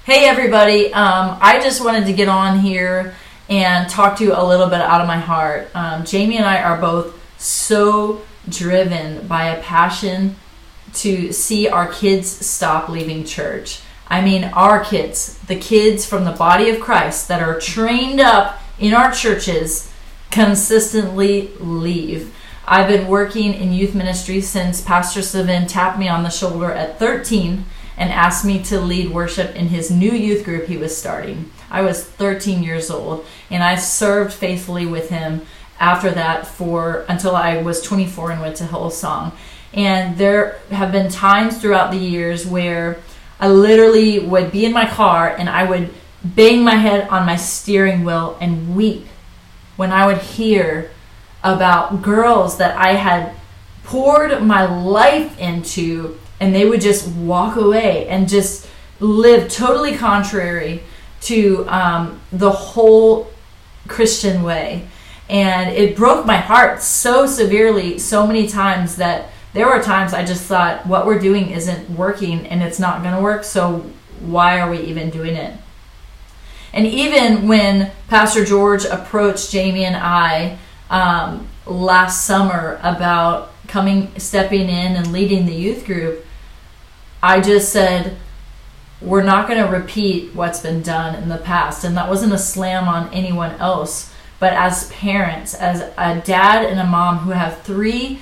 Hey everybody, I just wanted to get on here and talk to you a little bit out of my heart. Jamie and I are both so driven by a passion to see our kids stop leaving church. I mean, our kids, the kids from the body of Christ that are trained up in our churches, consistently leave. I've been working in youth ministry since Pastor Savin tapped me on the shoulder at 13 and asked me to lead worship in his new youth group he was starting. I was 13 years old, and I served faithfully with him after that until I was 24 and went to Hillsong. And there have been times throughout the years where I literally would be in my car and I would bang my head on my steering wheel and weep when I would hear about girls that I had poured my life into, and they would just walk away and just live totally contrary to the whole Christian way. And it broke my heart so severely so many times that there were times I just thought, what we're doing isn't working and it's not going to work, so why are we even doing it? And even when Pastor George approached Jamie and I last summer about stepping in and leading the youth group, I just said, we're not going to repeat what's been done in the past. And that wasn't a slam on anyone else, but as parents, as a dad and a mom who have 3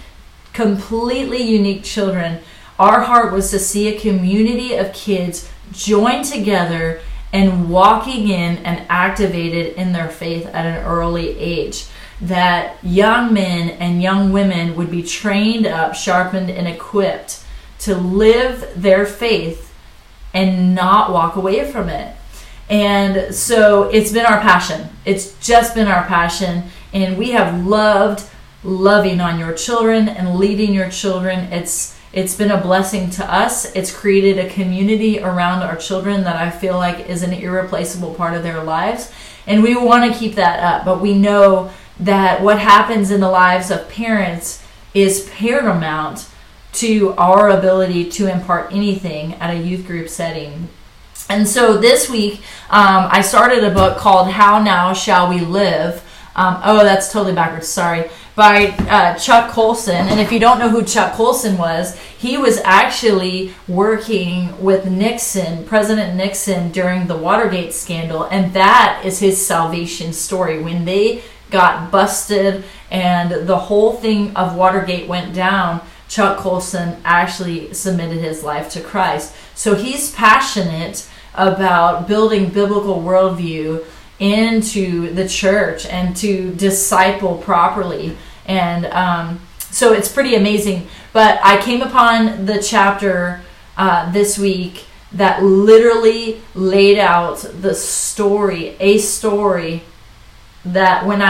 completely unique children, our heart was to see a community of kids join together and walking in and activated in their faith at an early age. That young men and young women would be trained up, sharpened, and equipped to live their faith and not walk away from it. And so it's been our passion. It's just been our passion. And we have loved loving on your children and leading your children. It's been a blessing to us. It's created a community around our children that I feel like is an irreplaceable part of their lives. And we want to keep that up. But we know that what happens in the lives of parents is paramount to our ability to impart anything at a youth group setting. And so this week, I started a book called How Now Shall We Live? That's totally backwards, sorry. By Chuck Colson. And if you don't know who Chuck Colson was, he was actually working with Nixon, President Nixon, during the Watergate scandal. And that is his salvation story. When they got busted and the whole thing of Watergate went down, Chuck Colson actually submitted his life to Christ. So he's passionate about building biblical worldview into the church and to disciple properly. And so it's pretty amazing. But I came upon the chapter this week that literally laid out a story that when